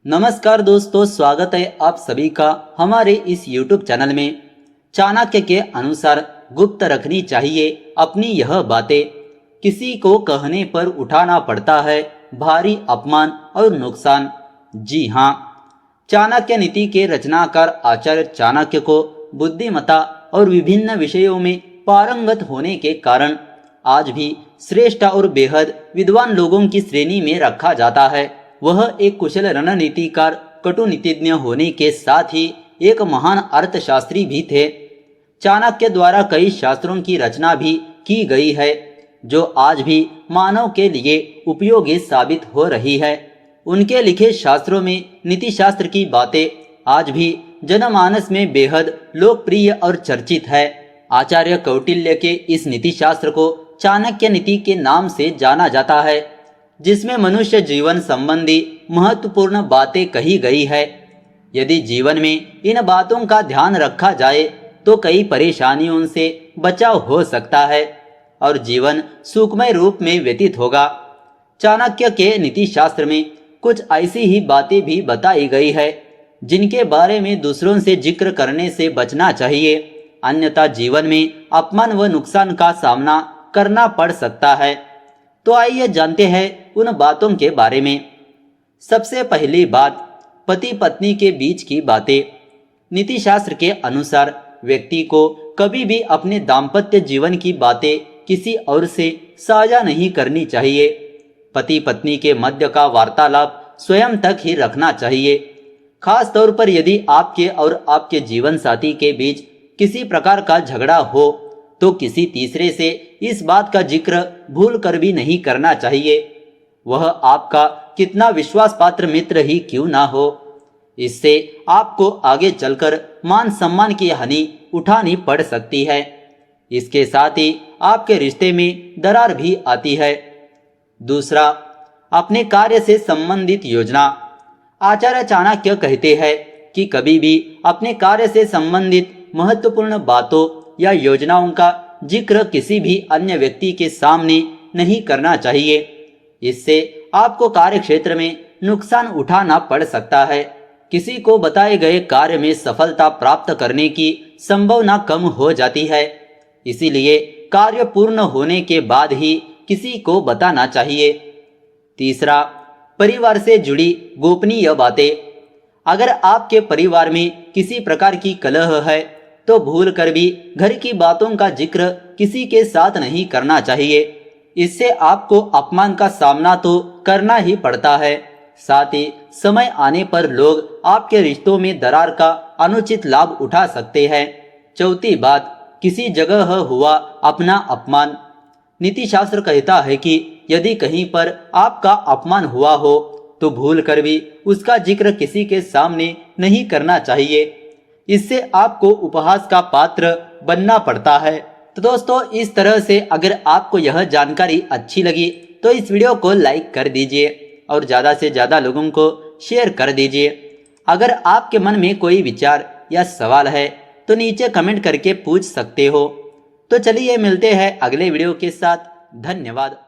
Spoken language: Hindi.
नमस्कार दोस्तों, स्वागत है आप सभी का हमारे इस YouTube चैनल में। चाणक्य के अनुसार गुप्त रखनी चाहिए अपनी यह बातें, किसी को कहने पर उठाना पड़ता है भारी अपमान और नुकसान। जी हाँ, चाणक्य नीति के रचनाकार आचार्य चाणक्य को बुद्धिमत्ता और विभिन्न विषयों में पारंगत होने के कारण आज भी श्रेष्ठ और बेहद विद्वान लोगों की श्रेणी में रखा जाता है। वह एक कुशल रणनीतिकार, कटुनीतिज्ञ होने के साथ ही एक महान अर्थशास्त्री भी थे। चाणक्य द्वारा कई शास्त्रों की रचना भी की गई है जो आज भी मानव के लिए उपयोगी साबित हो रही है। उनके लिखे शास्त्रों में नीति शास्त्र की बातें आज भी जनमानस में बेहद लोकप्रिय और चर्चित है। आचार्य कौटिल्य के इस नीति शास्त्र को चाणक्य नीति के नाम से जाना जाता है, जिसमें मनुष्य जीवन संबंधी महत्वपूर्ण बातें कही गई है। यदि जीवन में इन बातों का ध्यान रखा जाए तो कई परेशानियों से बचाव हो सकता है और जीवन सुखमय रूप में व्यतीत होगा। चाणक्य के नीति शास्त्र में कुछ ऐसी ही बातें भी बताई गई है जिनके बारे में दूसरों से जिक्र करने से बचना चाहिए, अन्यथा जीवन में अपमान व नुकसान का सामना करना पड़ सकता है। तो आइए जानते हैं उन बातों के बारे में। सबसे पहली बात, पति पत्नी के बीच की बातें। नीति शास्त्र के अनुसार व्यक्ति को कभी भी अपने दाम्पत्य जीवन की बातें किसी और से साझा नहीं करनी चाहिए। पति पत्नी के मध्य का वार्तालाप स्वयं तक ही रखना चाहिए। खास तौर पर यदि आपके और आपके जीवन साथी के बीच किसी प्रकार का झगड़ा हो तो किसी तीसरे से इस बात का जिक्र भूल कर भी नहीं करना चाहिए, वह आपका कितना विश्वास पात्र मित्र ही क्यों ना हो। इससे आपको आगे चलकर मान सम्मान की हानि उठानी पड़ सकती है। इसके साथ ही आपके रिश्ते में दरार भी आती है। दूसरा, अपने कार्य से संबंधित योजना। आचार्य चाणक्य कहते हैं कि कभी भी अपने कार्य से संबंधित महत्वपूर्ण बातों या योजनाओं का जिक्र किसी भी अन्य व्यक्ति के सामने नहीं करना चाहिए। इससे आपको कार्य क्षेत्र में नुकसान उठाना पड़ सकता है। किसी को बताए गए कार्य में सफलता प्राप्त करने की संभावना कम हो जाती है, इसीलिए कार्य पूर्ण होने के बाद ही किसी को बताना चाहिए। तीसरा, परिवार से जुड़ी गोपनीय बातें। अगर आपके परिवार में किसी प्रकार की कलह है तो भूल कर भी घर की बातों का जिक्र किसी के साथ नहीं करना चाहिए। इससे आपको अपमान का सामना तो करना ही पड़ता है, साथ ही समय आने पर लोग आपके रिश्तों में दरार का अनुचित लाभ उठा सकते हैं। चौथी बात, किसी जगह हुआ अपना अपमान। नीति शास्त्र कहता है कि यदि कहीं पर आपका अपमान हुआ हो तो भूल कर भी उसका जिक्र किसी के सामने नहीं करना चाहिए। इससे आपको उपहास का पात्र बनना पड़ता है। तो दोस्तों, इस तरह से अगर आपको यह जानकारी अच्छी लगी तो इस वीडियो को लाइक कर दीजिए और ज़्यादा से ज़्यादा लोगों को शेयर कर दीजिए। अगर आपके मन में कोई विचार या सवाल है तो नीचे कमेंट करके पूछ सकते हो। तो चलिए मिलते हैं अगले वीडियो के साथ। धन्यवाद।